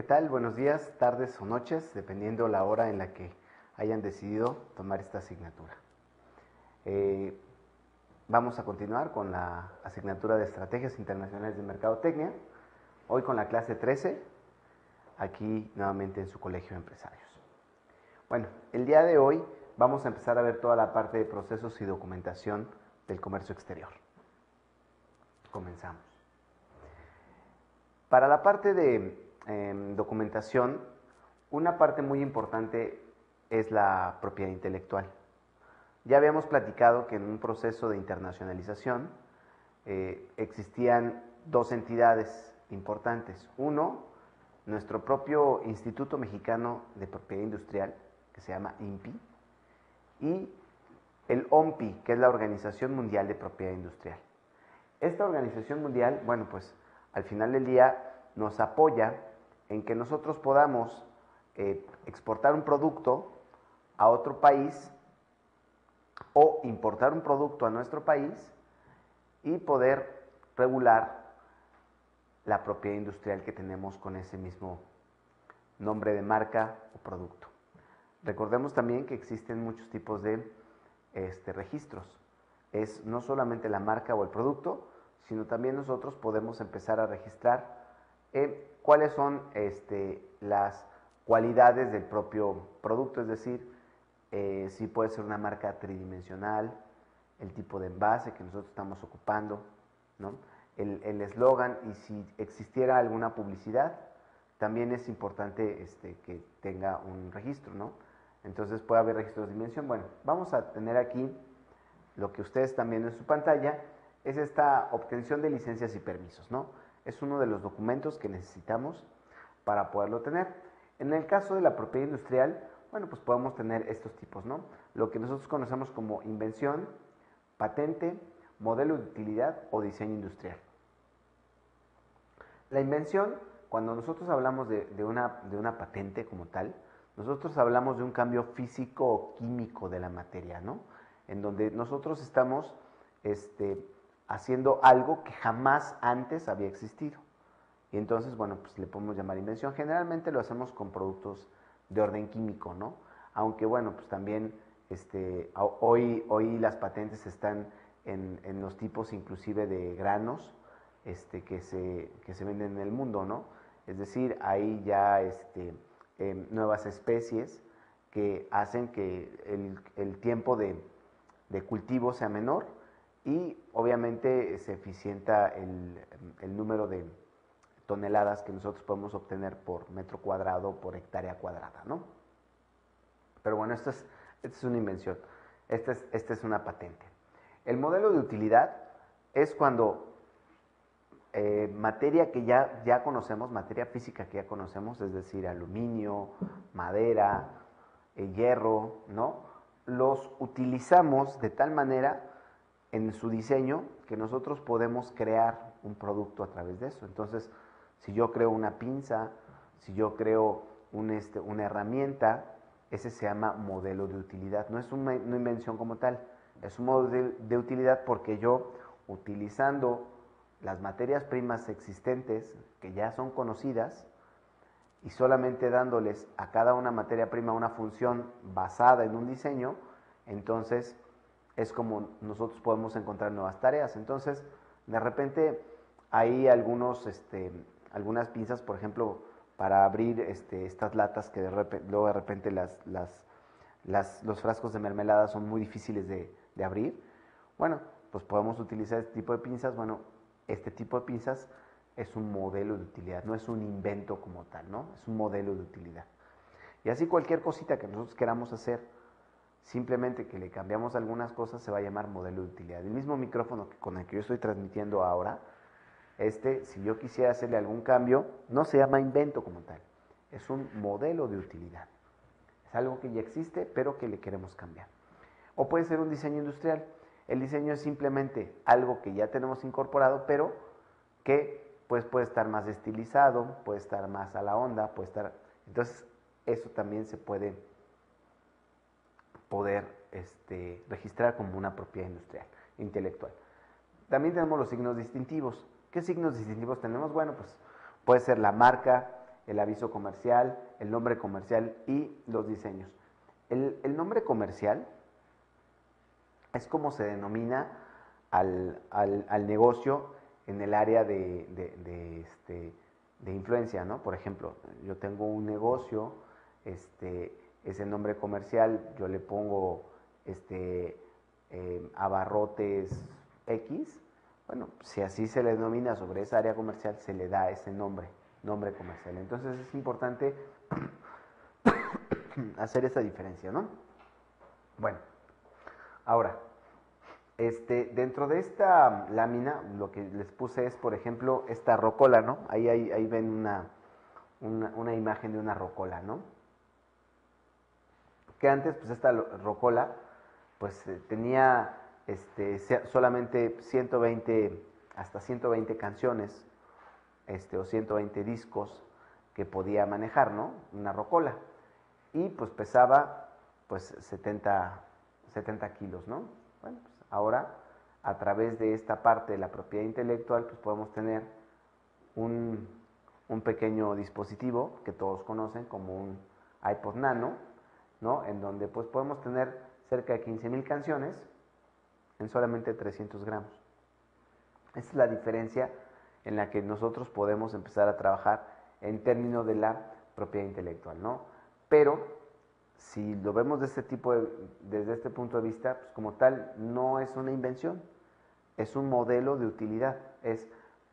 tal? Buenos días, tardes o noches, dependiendo la hora en la que hayan decidido tomar esta asignatura. Vamos a continuar con la asignatura de Estrategias Internacionales de Mercadotecnia, hoy con la clase 13, aquí nuevamente en su colegio de empresarios. Bueno, el día de hoy vamos a empezar a ver toda la parte de procesos y documentación del comercio exterior. Comenzamos. Para la parte de documentación, una parte muy importante es la propiedad intelectual. Ya habíamos platicado que en un proceso de internacionalización existían dos entidades importantes. Uno, nuestro propio Instituto Mexicano de Propiedad Industrial, que se llama INPI, y el OMPI, que es la Organización Mundial de Propiedad Industrial. Esta organización mundial, bueno, pues al final del día nos apoya en que nosotros podamos exportar un producto a otro país o importar un producto a nuestro país y poder regular la propiedad industrial que tenemos con ese mismo nombre de marca o producto. Recordemos también que existen muchos tipos de registros. Es no solamente la marca o el producto, sino también nosotros podemos empezar a registrar cuáles son las cualidades del propio producto, es decir, si puede ser una marca tridimensional, el tipo de envase que nosotros estamos ocupando, ¿no? El eslogan, y si existiera alguna publicidad, también es importante que tenga un registro, ¿no? Entonces puede haber registros de dimensión. Bueno, vamos a tener aquí lo que ustedes están viendo en su pantalla, es esta obtención de licencias y permisos, ¿no? Es uno de los documentos que necesitamos para poderlo tener. En el caso de la propiedad industrial, bueno, pues podemos tener estos tipos, ¿no? Lo que nosotros conocemos como invención, patente, modelo de utilidad o diseño industrial. La invención, cuando nosotros hablamos de una patente como tal, nosotros hablamos de un cambio físico o químico de la materia, ¿no? En donde nosotros estamos haciendo algo que jamás antes había existido. Y entonces, bueno, pues le podemos llamar invención. Generalmente lo hacemos con productos de orden químico, ¿no? Aunque, bueno, pues también hoy las patentes están en los tipos inclusive de granos que se venden en el mundo, ¿no? Es decir, hay ya nuevas especies que hacen que el tiempo de cultivo sea menor y obviamente se eficienta el número de toneladas que nosotros podemos obtener por metro cuadrado, por hectárea cuadrada, ¿no? Pero bueno, esta es una invención, esta es una patente. El modelo de utilidad es cuando materia que ya conocemos, materia física que ya conocemos, es decir, aluminio, madera, hierro, ¿no? Los utilizamos de tal manera en su diseño que nosotros podemos crear un producto a través de eso. Entonces, si yo creo una pinza, si yo creo una herramienta, ese se llama modelo de utilidad. No es una invención como tal, es un modelo de utilidad porque yo, utilizando las materias primas existentes, que ya son conocidas, y solamente dándoles a cada una materia prima una función basada en un diseño, entonces es como nosotros podemos encontrar nuevas tareas. Entonces, de repente hay algunas pinzas, por ejemplo, para abrir estas latas que luego de repente los frascos de mermelada son muy difíciles de abrir. Bueno, pues podemos utilizar este tipo de pinzas. Bueno, este tipo de pinzas es un modelo de utilidad, no es un invento como tal, ¿no? Es un modelo de utilidad. Y así cualquier cosita que nosotros queramos hacer, simplemente que le cambiamos algunas cosas, se va a llamar modelo de utilidad. El mismo micrófono con el que yo estoy transmitiendo ahora, si yo quisiera hacerle algún cambio, no se llama invento como tal, es un modelo de utilidad. Es algo que ya existe, pero que le queremos cambiar. O puede ser un diseño industrial. El diseño es simplemente algo que ya tenemos incorporado, pero que pues, puede estar más estilizado, puede estar más a la onda, puede estar... Entonces, eso también se puede registrar como una propiedad industrial, intelectual. También tenemos los signos distintivos. ¿Qué signos distintivos tenemos? Bueno, pues puede ser la marca, el aviso comercial, el nombre comercial y los diseños. El nombre comercial es como se denomina al negocio en el área de influencia, ¿no? Por ejemplo, yo tengo un negocio, ese nombre comercial, yo le pongo abarrotes X, bueno, si así se le denomina sobre esa área comercial, se le da ese nombre comercial. Entonces es importante hacer esa diferencia, ¿no? Bueno, ahora, dentro de esta lámina, lo que les puse es, por ejemplo, esta rocola, ¿no? Ahí ven una imagen de una rocola, ¿no? Que antes, pues esta rocola, pues tenía solamente 120, hasta 120 canciones, o 120 discos que podía manejar, ¿no? Una rocola. Y pues pesaba, pues 70 kilos, ¿no? Bueno, pues ahora, a través de esta parte de la propiedad intelectual, pues podemos tener un pequeño dispositivo que todos conocen como un iPod Nano, ¿no? En donde pues podemos tener cerca de 15,000 canciones en solamente 300 gramos. Esa es la diferencia en la que nosotros podemos empezar a trabajar en términos de la propiedad intelectual, ¿no? Pero si lo vemos desde este punto de vista, pues como tal, no es una invención, es un modelo de utilidad, es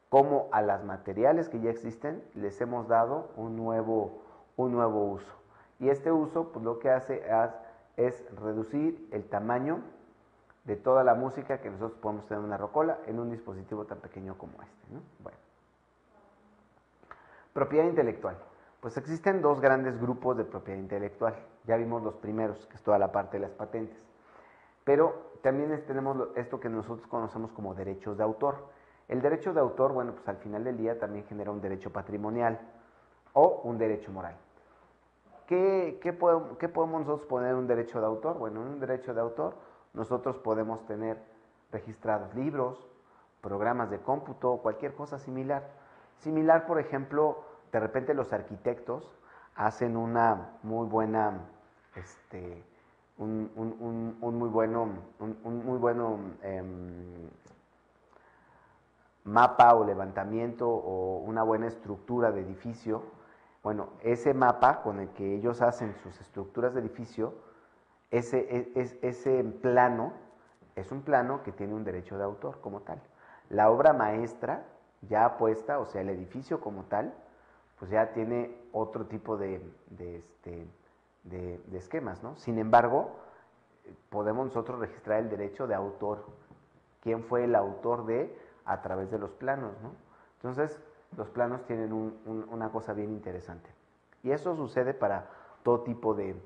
cómo a los materiales que ya existen les hemos dado un nuevo uso. Y este uso, pues lo que hace es reducir el tamaño de toda la música que nosotros podemos tener en una rocola en un dispositivo tan pequeño como este, ¿no? Bueno. Propiedad intelectual. Pues existen dos grandes grupos de propiedad intelectual. Ya vimos los primeros, que es toda la parte de las patentes. Pero también tenemos esto que nosotros conocemos como derechos de autor. El derecho de autor, bueno, pues al final del día también genera un derecho patrimonial o un derecho moral. ¿Qué podemos nosotros poner en un derecho de autor? Bueno, en un derecho de autor nosotros podemos tener registrados libros, programas de cómputo, cualquier cosa similar. Similar, por ejemplo, de repente los arquitectos hacen una muy buena, un muy bueno mapa o levantamiento o una buena estructura de edificio. Bueno, ese mapa con el que ellos hacen sus estructuras de edificio, ese plano es un plano que tiene un derecho de autor como tal. La obra maestra ya puesta, o sea, el edificio como tal, pues ya tiene otro tipo de esquemas, ¿no? Sin embargo, podemos nosotros registrar el derecho de autor. ¿Quién fue el autor a través de los planos, ¿no? Entonces, los planos tienen una cosa bien interesante. Y eso sucede para todo tipo de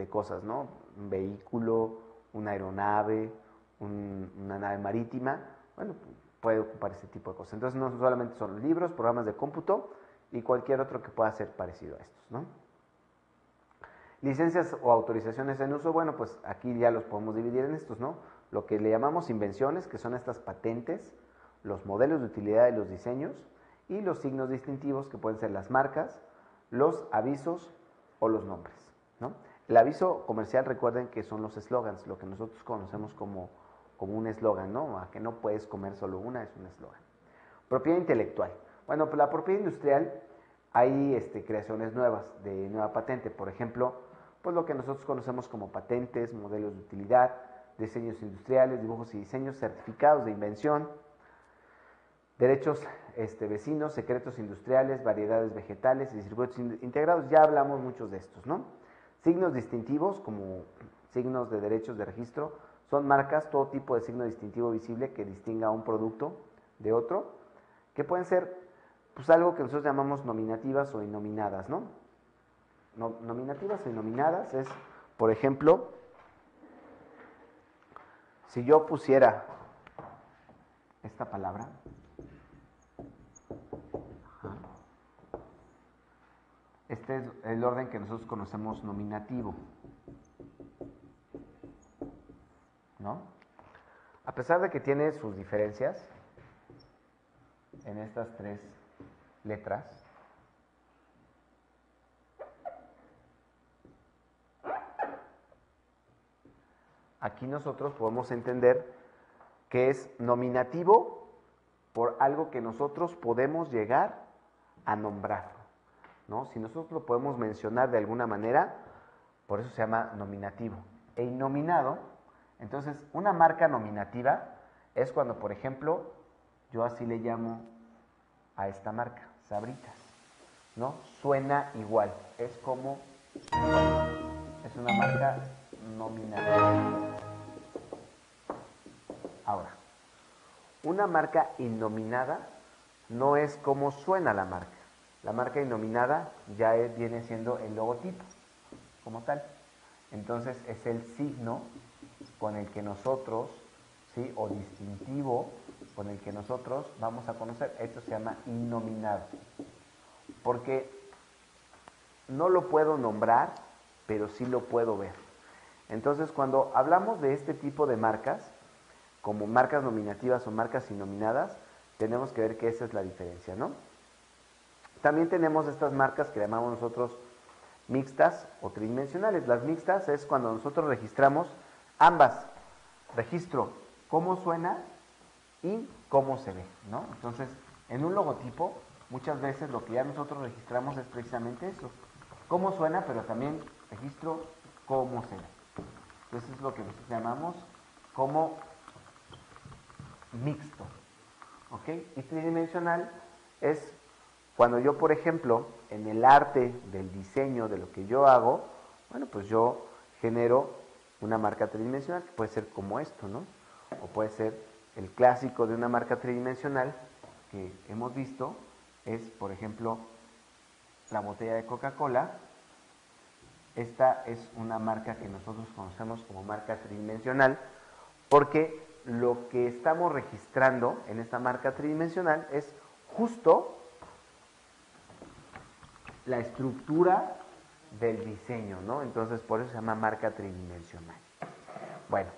cosas, ¿no? Un vehículo, una aeronave, una nave marítima, bueno, puede ocupar ese tipo de cosas. Entonces, no solamente son libros, programas de cómputo y cualquier otro que pueda ser parecido a estos, ¿no? Licencias o autorizaciones en uso, bueno, pues aquí ya los podemos dividir en estos, ¿no? Lo que le llamamos invenciones, que son estas patentes, los modelos de utilidad y los diseños, y los signos distintivos, que pueden ser las marcas, los avisos o los nombres, ¿no? El aviso comercial, recuerden que son los eslogans, lo que nosotros conocemos como un eslogan, ¿no? A que no puedes comer solo una, es un eslogan. Propiedad intelectual. Bueno, pues la propiedad industrial, hay creaciones nuevas de nueva patente, por ejemplo, pues lo que nosotros conocemos como patentes, modelos de utilidad, diseños industriales, dibujos y diseños, certificados de invención, derechos vecinos, secretos industriales, variedades vegetales y circuitos integrados. Ya hablamos muchos de estos, ¿no? Signos distintivos, como signos de derechos de registro, son marcas, todo tipo de signo distintivo visible que distinga un producto de otro, que pueden ser pues algo que nosotros llamamos nominativas o innominadas, ¿no? Nominativas o innominadas es, por ejemplo, si yo pusiera esta palabra, este es el orden que nosotros conocemos nominativo, ¿no? A pesar de que tiene sus diferencias en estas tres letras, aquí nosotros podemos entender que es nominativo por algo que nosotros podemos llegar a nombrar, ¿no? Si nosotros lo podemos mencionar de alguna manera, por eso se llama nominativo. E innominado, entonces una marca nominativa es cuando, por ejemplo, yo así le llamo a esta marca, Sabritas, ¿no? Suena igual, es como, es una marca nominativa. Ahora, una marca innominada no es como suena la marca. La marca innominada ya viene siendo el logotipo, como tal. Entonces es el signo con el que nosotros, ¿sí? O distintivo con el que nosotros vamos a conocer. Esto se llama innominado. Porque no lo puedo nombrar, pero sí lo puedo ver. Entonces, cuando hablamos de este tipo de marcas, como marcas nominativas o marcas innominadas, tenemos que ver que esa es la diferencia, ¿no? También tenemos estas marcas que llamamos nosotros mixtas o tridimensionales. Las mixtas es cuando nosotros registramos ambas. Registro cómo suena y cómo se ve, ¿no? Entonces, en un logotipo, muchas veces lo que ya nosotros registramos es precisamente eso. Cómo suena, pero también registro cómo se ve. Entonces, es lo que nosotros llamamos como mixto, ¿ok? Y tridimensional es cuando yo, por ejemplo, en el arte del diseño de lo que yo hago, bueno, pues yo genero una marca tridimensional que puede ser como esto, ¿no? O puede ser el clásico de una marca tridimensional que hemos visto es, por ejemplo, la botella de Coca-Cola. Esta es una marca que nosotros conocemos como marca tridimensional porque lo que estamos registrando en esta marca tridimensional es justo la estructura del diseño, ¿no? Entonces, por eso se llama marca tridimensional. Bueno,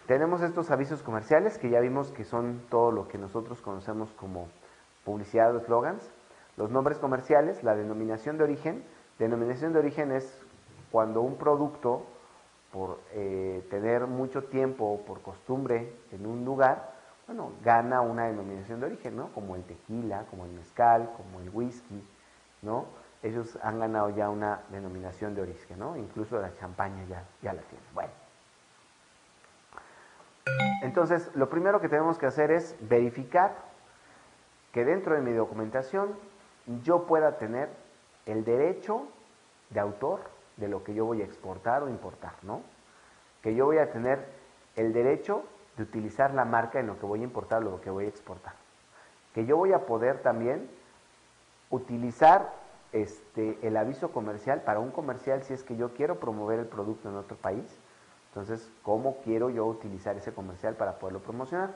tenemos estos avisos comerciales que ya vimos que son todo lo que nosotros conocemos como publicidad o slogans. Los nombres comerciales, la denominación de origen. Denominación de origen es cuando un producto, por tener mucho tiempo, por costumbre en un lugar, bueno, gana una denominación de origen, ¿no? Como el tequila, como el mezcal, como el whisky, ¿no? Ellos han ganado ya una denominación de origen, ¿no? Incluso la champaña ya la tiene. Bueno. Entonces, lo primero que tenemos que hacer es verificar que dentro de mi documentación yo pueda tener el derecho de autor de lo que yo voy a exportar o importar, ¿no? Que yo voy a tener el derecho de utilizar la marca en lo que voy a importar o lo que voy a exportar. Que yo voy a poder también utilizar el aviso comercial para un comercial si es que yo quiero promover el producto en otro país. Entonces, ¿cómo quiero yo utilizar ese comercial para poderlo promocionar?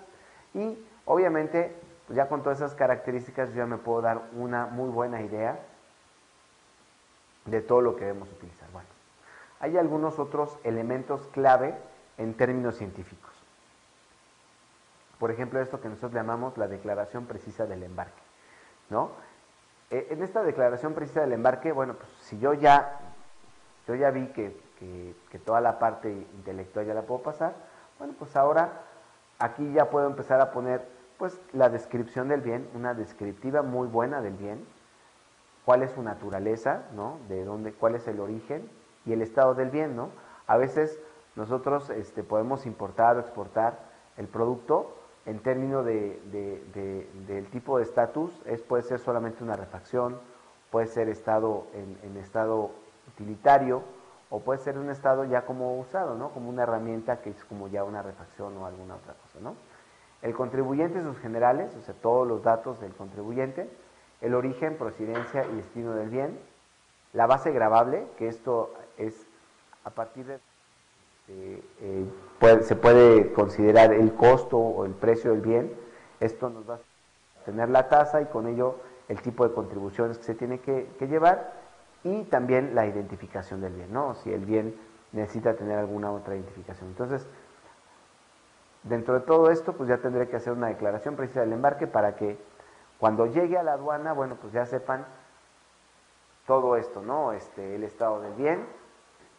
Y obviamente, pues ya con todas esas características yo ya me puedo dar una muy buena idea de todo lo que debemos utilizar. Bueno, hay algunos otros elementos clave en términos científicos. Por ejemplo, esto que nosotros llamamos la declaración precisa del embarque, ¿no? En esta declaración precisa del embarque, bueno, pues si yo ya vi que toda la parte intelectual ya la puedo pasar, bueno, pues ahora aquí ya puedo empezar a poner pues la descripción del bien, una descriptiva muy buena del bien, cuál es su naturaleza, ¿no? De dónde, cuál es el origen y el estado del bien, ¿no? A veces nosotros podemos importar o exportar el producto en términos del tipo de estatus, puede ser solamente una refacción, puede ser estado en estado utilitario, o puede ser un estado ya como usado, ¿no? Como una herramienta que es como ya una refacción o alguna otra cosa, ¿no? El contribuyente y sus generales, o sea, todos los datos del contribuyente, el origen, procedencia y destino del bien, la base gravable, que esto es a partir de se puede considerar el costo o el precio del bien. Esto nos va a tener la tasa y con ello el tipo de contribuciones que se tiene que llevar y también la identificación del bien, ¿no? Si el bien necesita tener alguna otra identificación. Entonces, dentro de todo esto, pues ya tendré que hacer una declaración precisa del embarque para que cuando llegue a la aduana, bueno, pues ya sepan todo esto, ¿no? El estado del bien,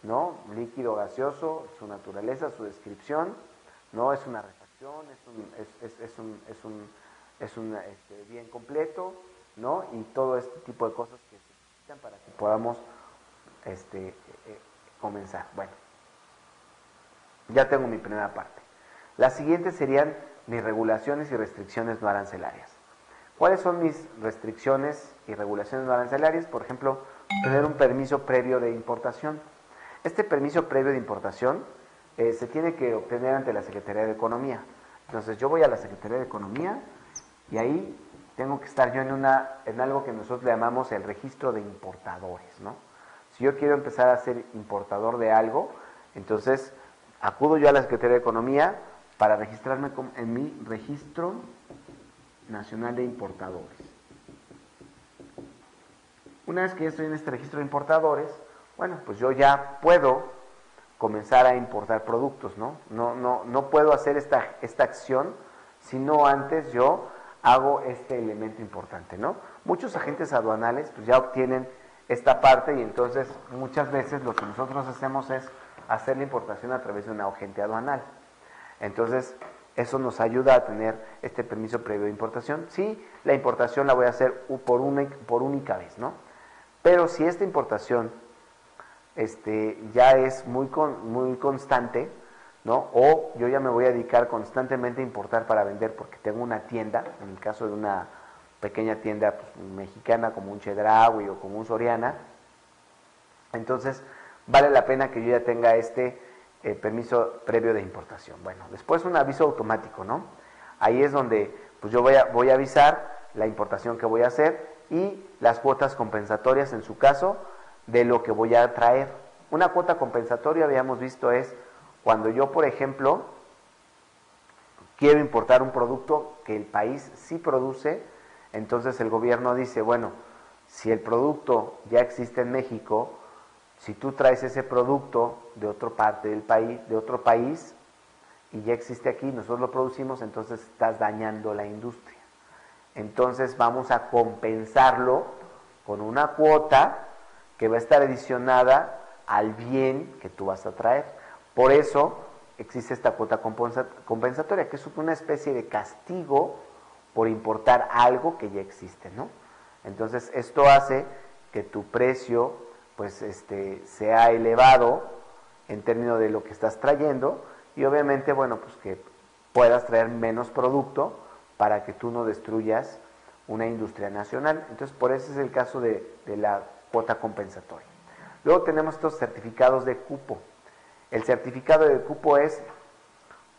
¿no? Líquido gaseoso, su naturaleza, su descripción, ¿no? Es una refacción, es un bien completo, ¿no? Y todo este tipo de cosas que se necesitan para que podamos comenzar. Bueno, ya tengo mi primera parte. Las siguientes serían mis regulaciones y restricciones no arancelarias. ¿Cuáles son mis restricciones y regulaciones no arancelarias? Por ejemplo, tener un permiso previo de importación. Este permiso previo de importación se tiene que obtener ante la Secretaría de Economía. Entonces yo voy a la Secretaría de Economía y ahí tengo que estar yo en algo que nosotros le llamamos el registro de importadores, ¿no? Si yo quiero empezar a ser importador de algo, entonces acudo yo a la Secretaría de Economía para registrarme en mi registro nacional de importadores. Una vez que ya estoy en este registro de importadores, bueno, pues yo ya puedo comenzar a importar productos, ¿no? No puedo hacer esta acción si no antes yo hago este elemento importante, ¿no? Muchos agentes aduanales pues ya obtienen esta parte y entonces muchas veces lo que nosotros hacemos es hacer la importación a través de un agente aduanal. Entonces, eso nos ayuda a tener este permiso previo de importación. Sí, la importación la voy a hacer por única vez, ¿no? Pero si esta importación ya es muy constante, ¿no? O yo ya me voy a dedicar constantemente a importar para vender porque tengo una tienda, en el caso de una pequeña tienda pues, mexicana como un Chedraui o como un Soriana, entonces vale la pena que yo ya tenga este permiso previo de importación. Bueno, después un aviso automático, ¿no? Ahí es donde pues yo voy a avisar la importación que voy a hacer y las cuotas compensatorias en su caso de lo que voy a traer. Una cuota compensatoria, habíamos visto, es cuando yo, por ejemplo, quiero importar un producto que el país sí produce, entonces el gobierno dice, bueno, si el producto ya existe en México, si tú traes ese producto de otra parte del país, de otro país, y ya existe aquí, nosotros lo producimos, entonces estás dañando la industria. Entonces vamos a compensarlo con una cuota que va a estar adicionada al bien que tú vas a traer. Por eso existe esta cuota compensatoria, que es una especie de castigo por importar algo que ya existe, ¿no? Entonces esto hace que tu precio pues sea elevado en términos de lo que estás trayendo y obviamente, bueno, pues que puedas traer menos producto para que tú no destruyas una industria nacional. Entonces, por eso es el caso de la cuota compensatoria. Luego tenemos estos certificados de cupo. El certificado de cupo es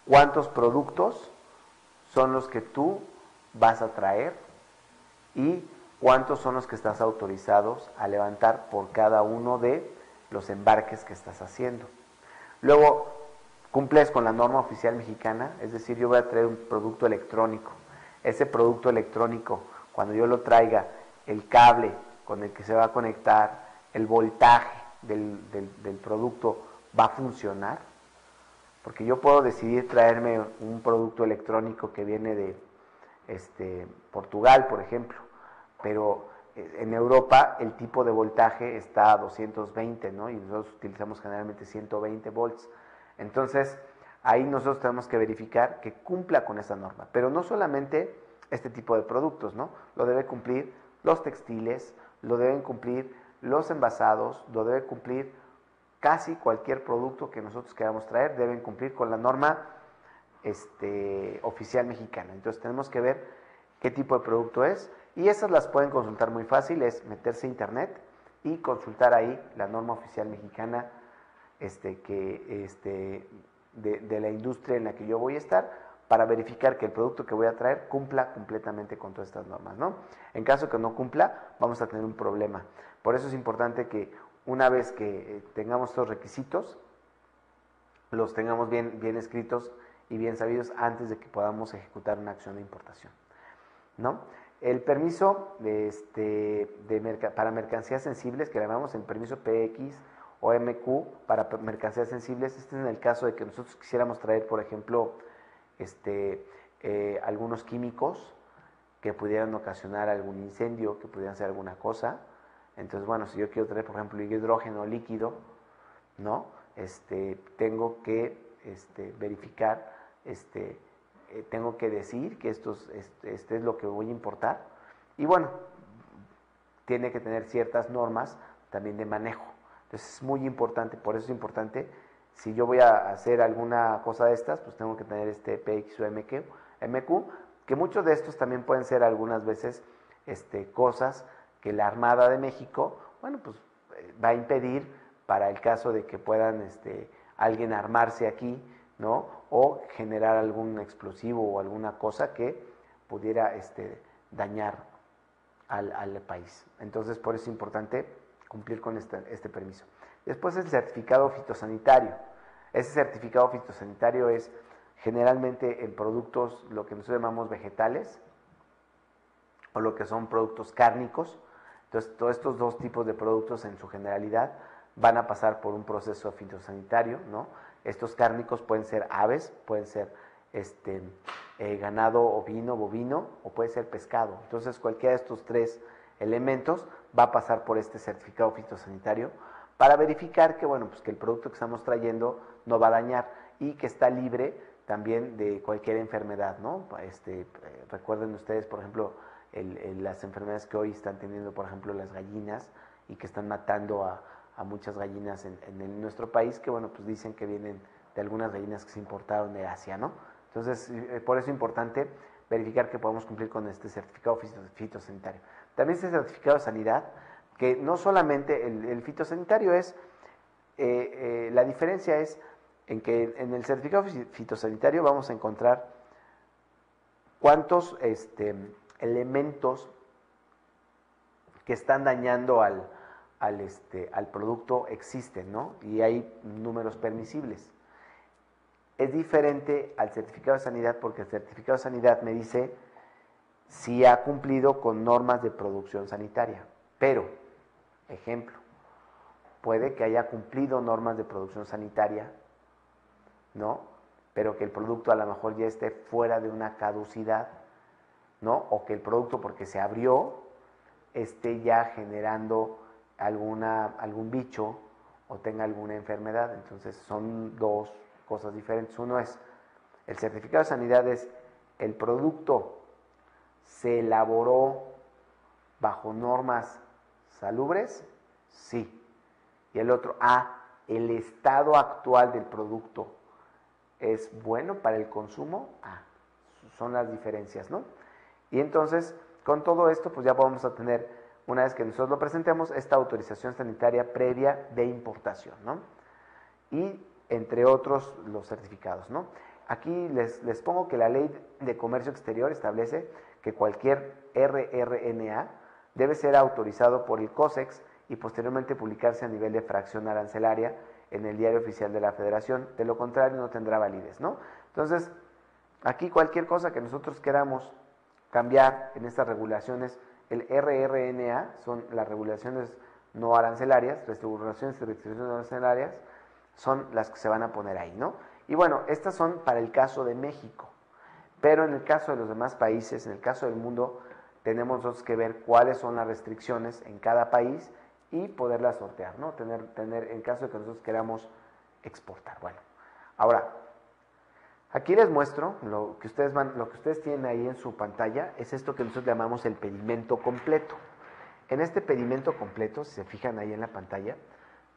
cuántos productos son los que tú vas a traer y cuántos son los que estás autorizados a levantar por cada uno de los embarques que estás haciendo. Luego, cumples con la norma oficial mexicana, es decir, yo voy a traer un producto electrónico. Ese producto electrónico, cuando yo lo traiga, el cable con el que se va a conectar, el voltaje del producto va a funcionar. Porque yo puedo decidir traerme un producto electrónico que viene de Portugal, por ejemplo, pero en Europa el tipo de voltaje está a 220, ¿no? Y nosotros utilizamos generalmente 120 volts. Entonces, ahí nosotros tenemos que verificar que cumpla con esa norma. Pero no solamente este tipo de productos, ¿no? Lo debe cumplir los textiles, lo deben cumplir los envasados, lo debe cumplir casi cualquier producto que nosotros queramos traer, deben cumplir con la norma oficial mexicana. Entonces tenemos que ver qué tipo de producto es y esas las pueden consultar muy fácil, es meterse a internet y consultar ahí la norma oficial mexicana de la industria en la que yo voy a estar para verificar que el producto que voy a traer cumpla completamente con todas estas normas, ¿no? En caso que no cumpla, vamos a tener un problema. Por eso es importante que una vez que tengamos estos requisitos, los tengamos bien escritos y bien sabidos antes de que podamos ejecutar una acción de importación, ¿no? El permiso para mercancías sensibles, que le llamamos el permiso PX o MQ para mercancías sensibles, este es en el caso de que nosotros quisiéramos traer, por ejemplo, algunos químicos que pudieran ocasionar algún incendio, que pudieran hacer alguna cosa. Entonces, bueno, si yo quiero traer, por ejemplo, hidrógeno líquido, ¿no? Tengo que verificar, tengo que decir que este es lo que voy a importar. Y bueno, tiene que tener ciertas normas también de manejo. Entonces es muy importante, por eso es importante, si yo voy a hacer alguna cosa de estas, pues tengo que tener este PX o MQ, que muchos de estos también pueden ser algunas veces cosas que la Armada de México, bueno, pues va a impedir para el caso de que puedan alguien armarse aquí, ¿no? O generar algún explosivo o alguna cosa que pudiera dañar al país. Entonces, por eso es importante cumplir con este permiso. Después el certificado fitosanitario. Ese certificado fitosanitario es generalmente en productos, lo que nosotros llamamos vegetales, o lo que son productos cárnicos. Entonces, todos estos dos tipos de productos en su generalidad van a pasar por un proceso fitosanitario, ¿no? Estos cárnicos pueden ser aves, pueden ser ganado ovino, bovino, o puede ser pescado. Entonces, cualquiera de estos tres elementos va a pasar por este certificado fitosanitario para verificar que, bueno, pues que el producto que estamos trayendo no va a dañar y que está libre también de cualquier enfermedad, ¿no? Recuerden ustedes, por ejemplo, las enfermedades que hoy están teniendo, por ejemplo, las gallinas y que están matando a muchas gallinas en nuestro país, que, bueno, pues dicen que vienen de algunas gallinas que se importaron de Asia, ¿no? Entonces, por eso es importante verificar que podamos cumplir con este certificado fitosanitario. También este certificado de sanidad, que no solamente el fitosanitario es, la diferencia es en que en el certificado fitosanitario vamos a encontrar cuántos elementos que están dañando al producto existen, ¿no? Y hay números permisibles. Es diferente al certificado de sanidad porque el certificado de sanidad me dice si ha cumplido con normas de producción sanitaria. Pero, ejemplo, puede que haya cumplido normas de producción sanitaria, ¿no? Pero que el producto a lo mejor ya esté fuera de una caducidad, ¿no? O que el producto, porque se abrió, esté ya generando algún bicho o tenga alguna enfermedad. Entonces son dos cosas diferentes. Uno es, el certificado de sanidad es, el producto se elaboró bajo normas salubres, sí. Y el otro, el estado actual del producto es bueno para el consumo, son las diferencias, ¿no? Y entonces, con todo esto, pues ya vamos a tener, una vez que nosotros lo presentemos, esta autorización sanitaria previa de importación, ¿no? Y entre otros los certificados, ¿no? Aquí les pongo que la Ley de Comercio Exterior establece que cualquier RRNA debe ser autorizado por el COSEX y posteriormente publicarse a nivel de fracción arancelaria en el Diario Oficial de la Federación. De lo contrario, no tendrá validez, ¿no? Entonces, aquí cualquier cosa que nosotros queramos cambiar en estas regulaciones, el RRNA son las regulaciones no arancelarias, regulaciones y restricciones no arancelarias, son las que se van a poner ahí, ¿no? Y bueno, estas son para el caso de México, pero en el caso de los demás países, en el caso del mundo, tenemos nosotros que ver cuáles son las restricciones en cada país y poderlas sortear, ¿no? Tener en caso de que nosotros queramos exportar. Bueno, ahora, aquí les muestro lo que ustedes tienen ahí en su pantalla, es esto que nosotros llamamos el pedimento completo. En este pedimento completo, si se fijan ahí en la pantalla,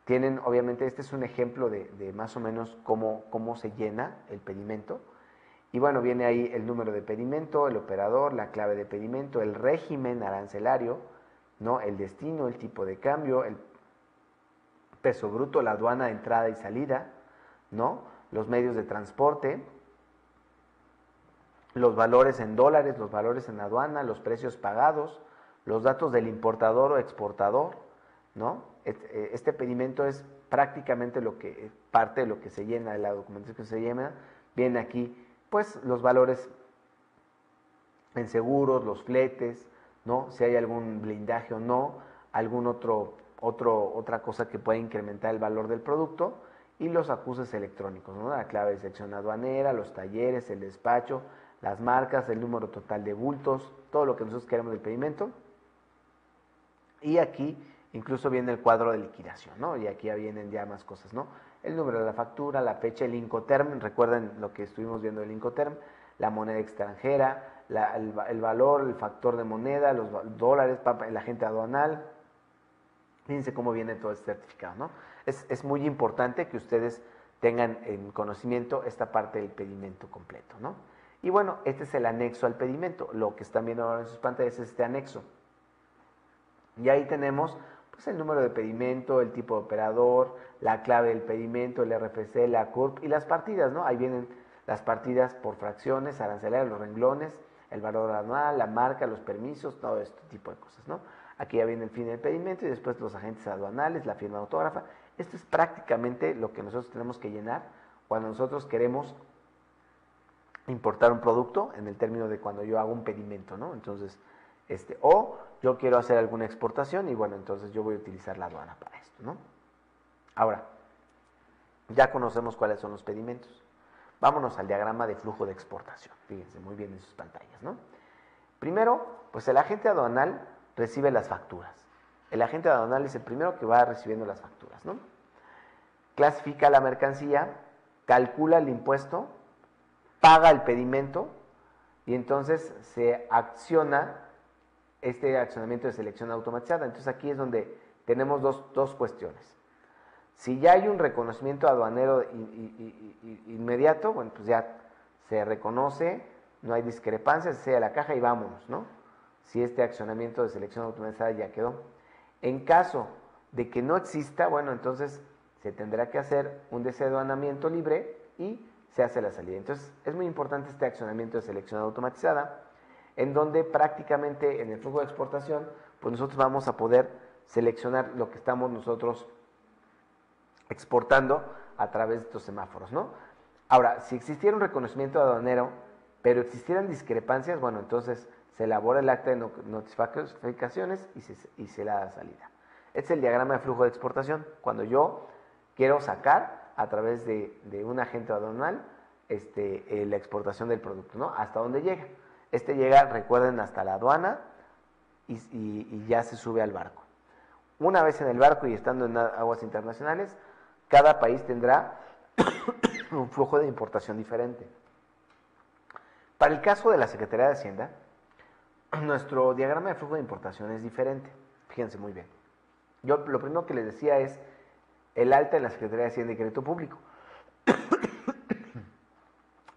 tienen, obviamente, este es un ejemplo de más o menos cómo se llena el pedimento. Y bueno, viene ahí el número de pedimento, el operador, la clave de pedimento, el régimen arancelario, ¿no? El destino, el tipo de cambio, el peso bruto, la aduana de entrada y salida, ¿no? Los medios de transporte, los valores en dólares, los valores en aduana, los precios pagados, los datos del importador o exportador, ¿no? Este pedimento es prácticamente parte de lo que se llena, de la documentación que se llena. Viene aquí, pues, los valores en seguros, los fletes, ¿no? Si hay algún blindaje o no, otra cosa que pueda incrementar el valor del producto, y los acuses electrónicos, ¿no? La clave de sección aduanera, los talleres, el despacho, las marcas, el número total de bultos, todo lo que nosotros queremos del pedimento. Y aquí incluso viene el cuadro de liquidación, ¿no? Y aquí ya vienen ya más cosas, ¿no? El número de la factura, la fecha, el Incoterm, recuerden lo que estuvimos viendo del Incoterm, la moneda extranjera, el valor, el factor de moneda, los dólares, el agente aduanal. Fíjense cómo viene todo este certificado, ¿no? Es muy importante que ustedes tengan en conocimiento esta parte del pedimento completo, ¿no? Y bueno, este es el anexo al pedimento. Lo que están viendo ahora en sus pantallas es este anexo. Y ahí tenemos pues, el número de pedimento, el tipo de operador, la clave del pedimento, el RFC, la CURP y las partidas, ¿no? Ahí vienen las partidas por fracciones, arancelarias, los renglones, el valor anual, la marca, los permisos, todo este tipo de cosas, ¿no? Aquí ya viene el fin del pedimento y después los agentes aduanales, la firma autógrafa. Esto es prácticamente lo que nosotros tenemos que llenar cuando nosotros queremos importar un producto en el término de cuando yo hago un pedimento, ¿no? Entonces, o yo quiero hacer alguna exportación y bueno, entonces yo voy a utilizar la aduana para esto, ¿no? Ahora, ya conocemos cuáles son los pedimentos. Vámonos al diagrama de flujo de exportación. Fíjense muy bien en sus pantallas, ¿no? Primero, pues el agente aduanal recibe las facturas. El agente aduanal es el primero que va recibiendo las facturas, ¿no? Clasifica la mercancía, calcula el impuesto, paga el pedimento y entonces se acciona este accionamiento de selección automatizada. Entonces aquí es donde tenemos dos cuestiones. Si ya hay un reconocimiento aduanero inmediato, bueno, pues ya se reconoce, no hay discrepancias, se sella la caja y vámonos, ¿no? Si este accionamiento de selección automatizada ya quedó. En caso de que no exista, bueno, entonces se tendrá que hacer un desaduanamiento libre y se hace la salida. Entonces, es muy importante este accionamiento de selección automatizada, en donde prácticamente en el flujo de exportación, pues nosotros vamos a poder seleccionar lo que estamos nosotros exportando a través de estos semáforos, ¿no? Ahora, si existiera un reconocimiento aduanero, pero existieran discrepancias, bueno, entonces se elabora el acta de notificaciones y se le da salida. Este es el diagrama de flujo de exportación. Cuando yo quiero sacar a través de un agente aduanal la exportación del producto, ¿no? ¿Hasta dónde llega? Llega, recuerden, hasta la aduana y ya se sube al barco. Una vez en el barco y estando en aguas internacionales, cada país tendrá un flujo de importación diferente. Para el caso de la Secretaría de Hacienda, nuestro diagrama de flujo de importación es diferente. Fíjense muy bien. Yo lo primero que les decía es el alta en la Secretaría de Hacienda y Crédito Público.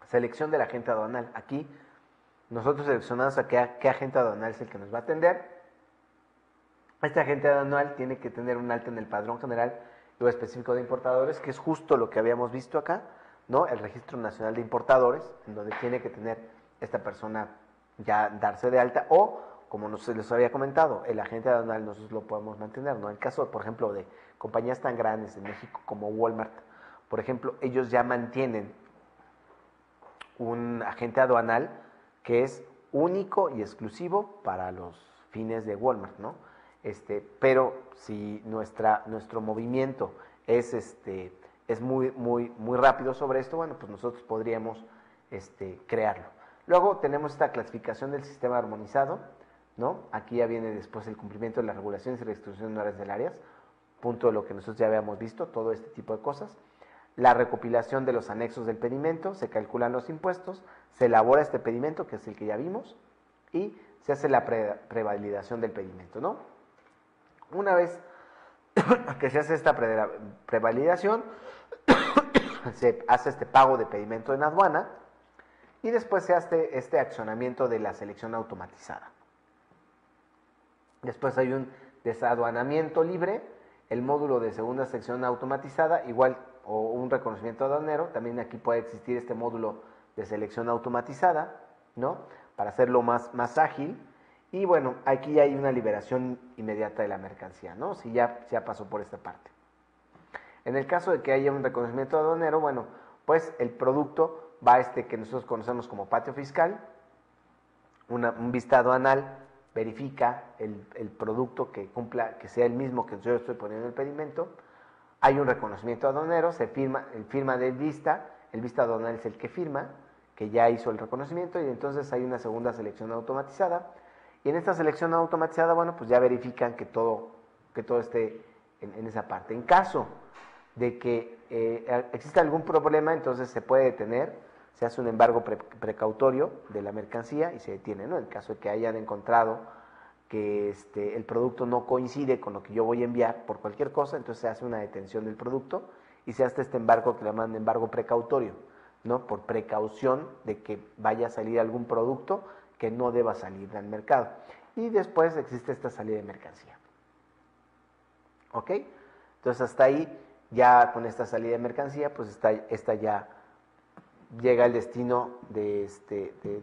Selección del agente aduanal. Aquí nosotros seleccionamos a qué agente aduanal es el que nos va a atender. Este agente aduanal tiene que tener un alta en el padrón general o específico de importadores, que es justo lo que habíamos visto acá, ¿no? El Registro Nacional de Importadores, en donde tiene que tener esta persona ya darse de alta, o, como les había comentado, el agente aduanal nosotros lo podemos mantener, ¿no? En el caso, por ejemplo, de compañías tan grandes en México como Walmart, por ejemplo, ellos ya mantienen un agente aduanal que es único y exclusivo para los fines de Walmart, ¿no? Pero si nuestro movimiento es muy rápido sobre esto, bueno, pues nosotros podríamos crearlo. Luego tenemos esta clasificación del sistema armonizado, ¿no? Aquí ya viene después el cumplimiento de las regulaciones y restricciones arancelarias, punto de lo que nosotros ya habíamos visto, todo este tipo de cosas. La recopilación de los anexos del pedimento, se calculan los impuestos, se elabora este pedimento, que es el que ya vimos, y se hace la prevalidación del pedimento, ¿no? Una vez que se hace esta prevalidación, se hace este pago de pedimento en aduana y después se hace este accionamiento de la selección automatizada. Después hay un desaduanamiento libre, el módulo de segunda sección automatizada, igual, o un reconocimiento aduanero, también aquí puede existir este módulo de selección automatizada, ¿no? Para hacerlo más ágil. Y bueno, aquí ya hay una liberación inmediata de la mercancía, ¿no? Si ya pasó por esta parte. En el caso de que haya un reconocimiento aduanero, bueno, pues el producto va a que nosotros conocemos como patio fiscal, un vista aduanal, verifica el producto que cumpla, que sea el mismo que yo estoy poniendo en el pedimento. Hay un reconocimiento aduanero, se firma, el firma del vista, el vista aduanal es el que firma, que ya hizo el reconocimiento, y entonces hay una segunda selección automatizada. Y en esta selección automatizada, bueno, pues ya verifican que todo que todo esté en esa parte. En caso de que exista algún problema, entonces se puede detener, se hace un embargo precautorio de la mercancía y se detiene, ¿no? En caso de que hayan encontrado que el producto no coincide con lo que yo voy a enviar por cualquier cosa, entonces se hace una detención del producto y se hace este embargo que le llaman embargo precautorio, ¿no? Por precaución de que vaya a salir algún producto que no deba salir del mercado. Y después existe esta salida de mercancía. ¿Ok? Entonces hasta ahí, ya con esta salida de mercancía, pues esta ya llega al destino de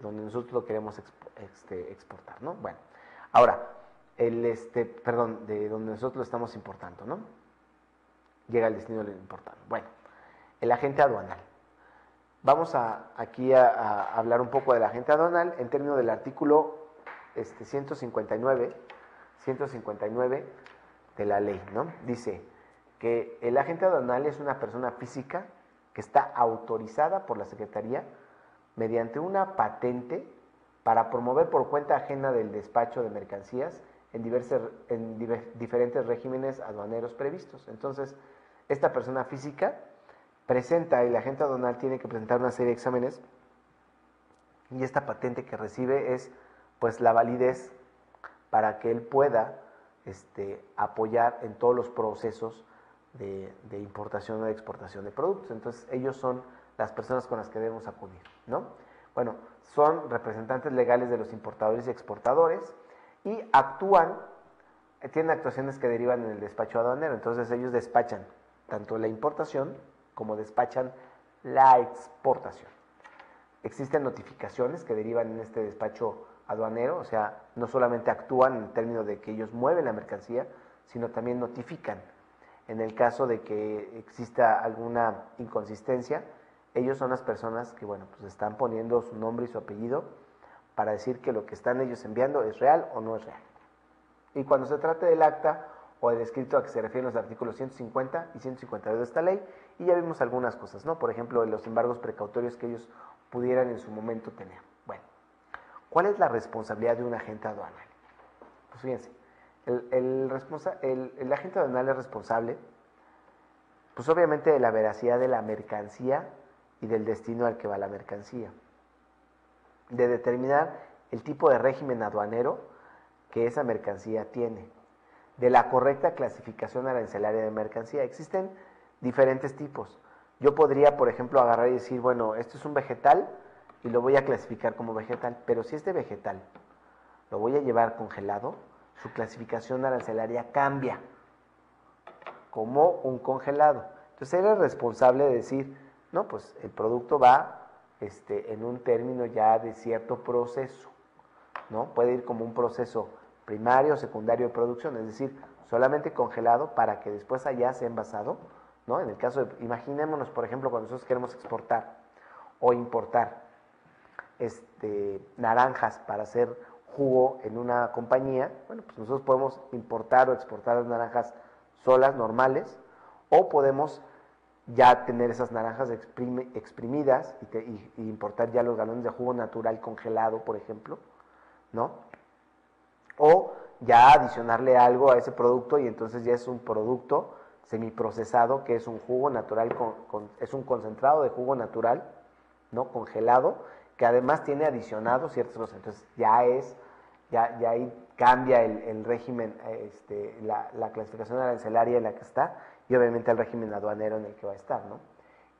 donde nosotros lo queremos exportar, ¿no? Bueno, ahora, perdón, de donde nosotros lo estamos importando, ¿no? Llega al destino de lo importando. Bueno, el agente aduanal. Vamos aquí a hablar un poco del agente aduanal en términos del artículo 159 de la ley, ¿no? Dice que el agente aduanal es una persona física que está autorizada por la Secretaría mediante una patente para promover por cuenta ajena del despacho de mercancías en diferentes regímenes aduaneros previstos. Entonces, esta persona física presenta, el agente aduanal tiene que presentar una serie de exámenes y esta patente que recibe es pues la validez para que él pueda apoyar en todos los procesos de importación o de exportación de productos. Entonces ellos son las personas con las que debemos acudir, ¿no? Bueno, son representantes legales de los importadores y exportadores y tienen actuaciones que derivan en el despacho aduanero. Entonces ellos despachan tanto la importación como despachan la exportación. Existen notificaciones que derivan en este despacho aduanero, o sea, no solamente actúan en términos de que ellos mueven la mercancía, sino también notifican. En el caso de que exista alguna inconsistencia, ellos son las personas que, bueno, pues están poniendo su nombre y su apellido para decir que lo que están ellos enviando es real o no es real. Y cuando se trate del acta o del escrito a que se refieren los artículos 150 y 152 de esta ley, y ya vimos algunas cosas, ¿no? Por ejemplo, los embargos precautorios que ellos pudieran en su momento tener. Bueno, ¿cuál es la responsabilidad de un agente aduanal? Pues fíjense, el agente aduanal es responsable, pues obviamente de la veracidad de la mercancía y del destino al que va la mercancía, de determinar el tipo de régimen aduanero que esa mercancía tiene, de la correcta clasificación arancelaria de mercancía. Existen diferentes tipos. Yo podría, por ejemplo, agarrar y decir, bueno, esto es un vegetal y lo voy a clasificar como vegetal, pero si este vegetal lo voy a llevar congelado, su clasificación arancelaria cambia como un congelado. Entonces eres responsable de decir, no, pues el producto va en un término ya de cierto proceso, ¿no? Puede ir como un proceso primario o secundario de producción, es decir, solamente congelado para que después allá sea envasado, ¿no? En el caso de, imaginémonos, por ejemplo, cuando nosotros queremos exportar o importar naranjas para hacer jugo en una compañía, bueno, pues nosotros podemos importar o exportar las naranjas solas, normales, o podemos ya tener esas naranjas exprimidas y importar ya los galones de jugo natural congelado, por ejemplo, ¿no? O ya adicionarle algo a ese producto y entonces ya es un producto semiprocesado que es un jugo natural, es un concentrado de jugo natural, ¿no? Congelado, que además tiene adicionados ciertas cosas. Entonces ya ahí cambia el régimen, la clasificación arancelaria en la que está y obviamente el régimen aduanero en el que va a estar, ¿no?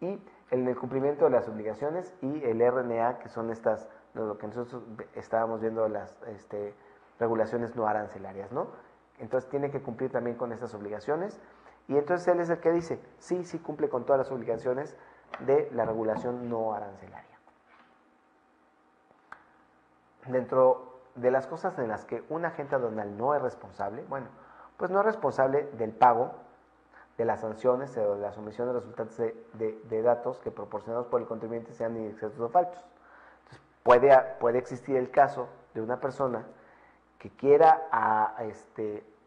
Y en el cumplimiento de las obligaciones y el RNA, que son lo que nosotros estábamos viendo, las regulaciones no arancelarias, ¿no? Entonces tiene que cumplir también con estas obligaciones y entonces él es el que dice, sí cumple con todas las obligaciones de la regulación no arancelaria. Dentro de las cosas en las que un agente aduanal no es responsable, bueno, pues no es responsable del pago de las sanciones o de las omisiones resultantes de datos que proporcionados por el contribuyente sean inexactos o falsos. Entonces, puede existir el caso de una persona que quiera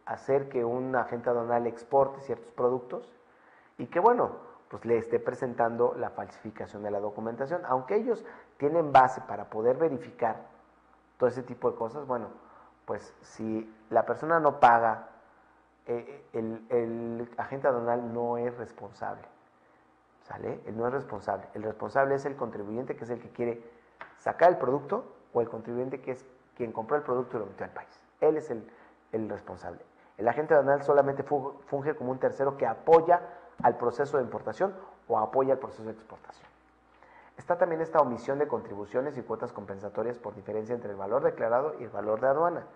hacer que un agente aduanal exporte ciertos productos y que, bueno, pues le esté presentando la falsificación de la documentación. Aunque ellos tienen base para poder verificar todo ese tipo de cosas, bueno, pues si la persona no paga el agente aduanal no es responsable, ¿sale? Él no es responsable. El responsable es el contribuyente, que es el que quiere sacar el producto, o el contribuyente que es quien compró el producto y lo metió al país. Él es el responsable. El agente aduanal solamente funge como un tercero que apoya al proceso de importación o apoya el proceso de exportación. Está también esta omisión de contribuciones y cuotas compensatorias por diferencia entre el valor declarado y el valor de aduana.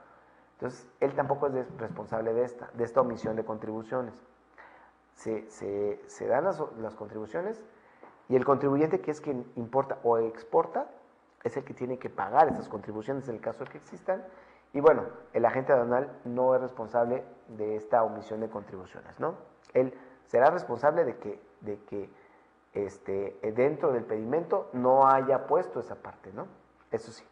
Entonces, él tampoco es responsable de esta omisión de contribuciones. Se dan las contribuciones y el contribuyente, que es quien importa o exporta, es el que tiene que pagar esas contribuciones en el caso de que existan. Y bueno, el agente aduanal no es responsable de esta omisión de contribuciones, ¿no? Él será responsable de que dentro del pedimento no haya puesto esa parte, ¿no? Eso sí.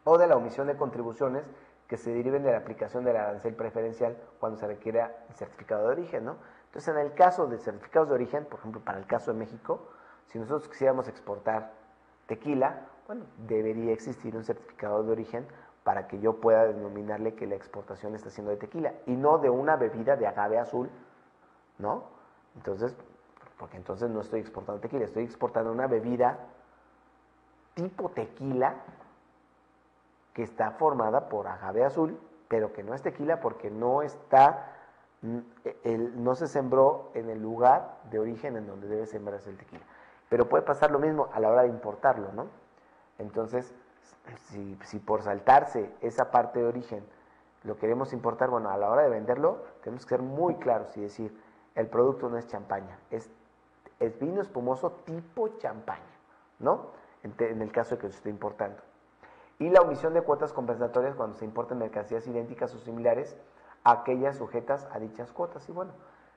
O de la omisión de contribuciones que se deriven de la aplicación del arancel preferencial cuando se requiera el certificado de origen, ¿no? Entonces, en el caso de certificados de origen, por ejemplo, para el caso de México, si nosotros quisiéramos exportar tequila, bueno, debería existir un certificado de origen para que yo pueda denominarle que la exportación está siendo de tequila y no de una bebida de agave azul, ¿no? Entonces, porque entonces no estoy exportando tequila, estoy exportando una bebida tipo tequila que está formada por agave azul, pero que no es tequila porque no se sembró en el lugar de origen en donde debe sembrarse el tequila. Pero puede pasar lo mismo a la hora de importarlo, ¿no? Entonces, si por saltarse esa parte de origen lo queremos importar, bueno, a la hora de venderlo tenemos que ser muy claros y decir, el producto no es champaña, es vino espumoso tipo champaña, ¿no? En el caso de que se esté importando. Y la omisión de cuotas compensatorias cuando se importan mercancías idénticas o similares a aquellas sujetas a dichas cuotas. Y bueno,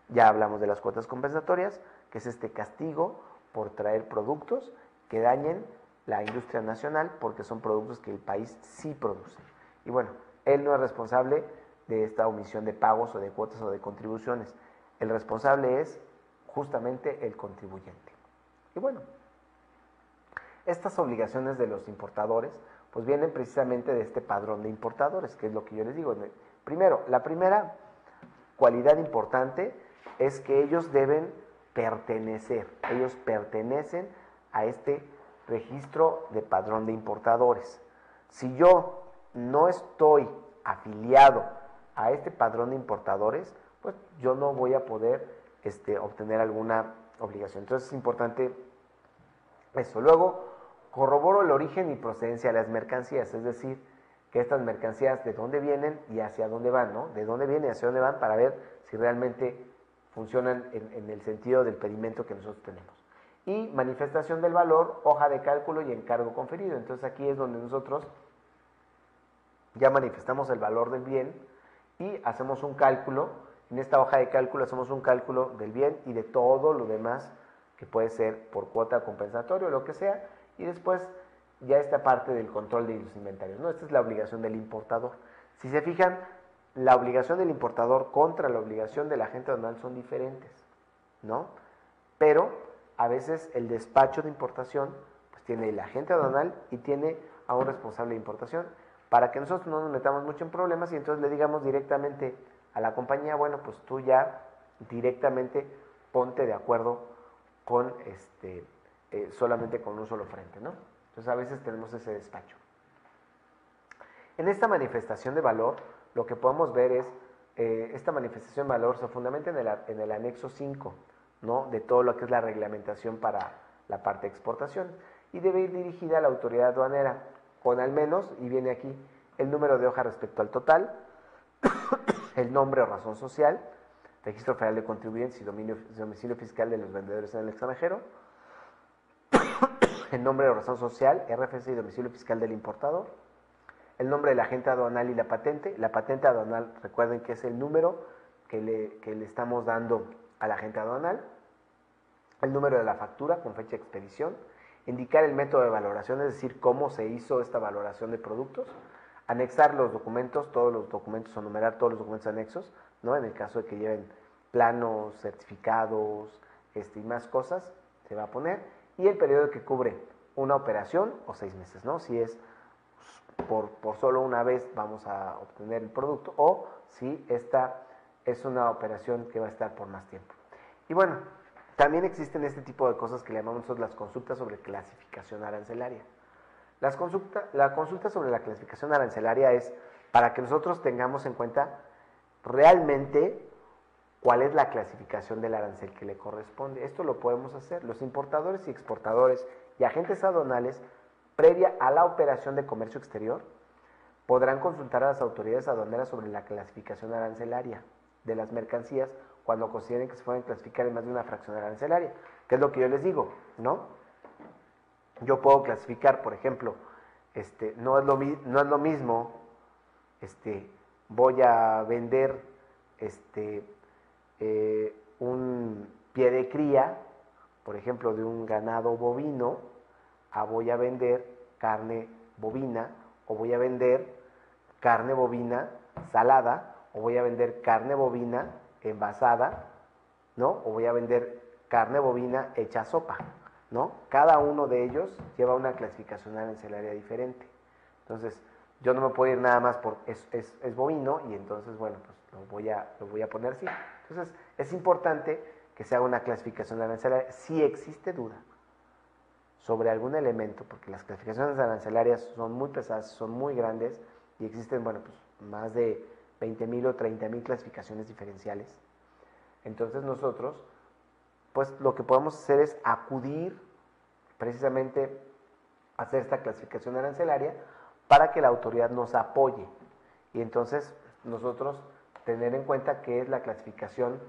ya hablamos de las cuotas compensatorias, que es este castigo por traer productos que dañen la industria nacional porque son productos que el país sí produce. Y bueno, él no es responsable de esta omisión de pagos o de cuotas o de contribuciones. El responsable es justamente el contribuyente. Y bueno, estas obligaciones de los importadores pues vienen precisamente de este padrón de importadores, que es lo que yo les digo. Primero, la primera cualidad importante es que ellos deben pertenecer, ellos pertenecen a este registro de padrón de importadores. Si yo no estoy afiliado a este padrón de importadores, pues yo no voy a poder obtener alguna obligación. Entonces es importante eso. Luego, corroboro el origen y procedencia de las mercancías, es decir, que estas mercancías de dónde vienen y hacia dónde van, ¿no? De dónde vienen y hacia dónde van para ver si realmente funcionan en el sentido del pedimento que nosotros tenemos. Y manifestación del valor, hoja de cálculo y encargo conferido. Entonces aquí es donde nosotros ya manifestamos el valor del bien y hacemos un cálculo. En esta hoja de cálculo hacemos un cálculo del bien y de todo lo demás que puede ser por cuota compensatoria o lo que sea, y después ya esta parte del control de los inventarios, ¿no? Esta es la obligación del importador. Si se fijan, la obligación del importador contra la obligación del agente aduanal son diferentes, ¿no? Pero a veces el despacho de importación pues tiene el agente aduanal y tiene a un responsable de importación para que nosotros no nos metamos mucho en problemas y entonces le digamos directamente a la compañía, bueno, pues tú ya directamente ponte de acuerdo con solamente con un solo frente, ¿no? Entonces a veces tenemos ese despacho. En esta manifestación de valor, lo que podemos ver es, esta manifestación de valor se fundamenta en el anexo 5, ¿no? De todo lo que es la reglamentación para la parte de exportación y debe ir dirigida a la autoridad aduanera con al menos, y viene aquí, el número de hoja respecto al total, el nombre o razón social, registro federal de contribuyentes y domicilio fiscal de los vendedores en el extranjero, el nombre o razón social, RFC y domicilio fiscal del importador, el nombre del agente aduanal y la patente aduanal, recuerden que es el número que le estamos dando al agente aduanal, el número de la factura con fecha de expedición, indicar el método de valoración, es decir, cómo se hizo esta valoración de productos, anexar los documentos, todos los documentos o numerar todos los documentos anexos, ¿no? En el caso de que lleven planos, certificados y más cosas, se va a poner, y el periodo que cubre una operación o 6 meses, ¿no? Si es por solo una vez vamos a obtener el producto o si esta es una operación que va a estar por más tiempo. Y bueno, también existen este tipo de cosas que le llamamos nosotros las consultas sobre clasificación arancelaria. La consulta sobre la clasificación arancelaria es para que nosotros tengamos en cuenta realmente cuál es la clasificación del arancel que le corresponde. Esto lo podemos hacer los importadores y exportadores y agentes aduanales previa a la operación de comercio exterior podrán consultar a las autoridades aduaneras sobre la clasificación arancelaria de las mercancías cuando consideren que se pueden clasificar en más de una fracción arancelaria, que es lo que yo les digo, ¿no? Yo puedo clasificar, por ejemplo, no es lo mismo, voy a vender un pie de cría, por ejemplo, de un ganado bovino, a voy a vender carne bovina, o voy a vender carne bovina salada, o voy a vender carne bovina envasada, ¿no? O voy a vender carne bovina hecha sopa, ¿no? Cada uno de ellos lleva una clasificación arancelaria diferente. Entonces, yo no me puedo ir nada más por es bovino y entonces, bueno, pues lo voy a poner así. Entonces, es importante que se haga una clasificación arancelaria. Si existe duda sobre algún elemento, porque las clasificaciones arancelarias son muy pesadas, son muy grandes y existen, bueno, pues más de 20,000 o 30,000 clasificaciones diferenciales. Entonces nosotros, pues lo que podemos hacer es acudir precisamente a hacer esta clasificación arancelaria para que la autoridad nos apoye y entonces nosotros tener en cuenta qué es la clasificación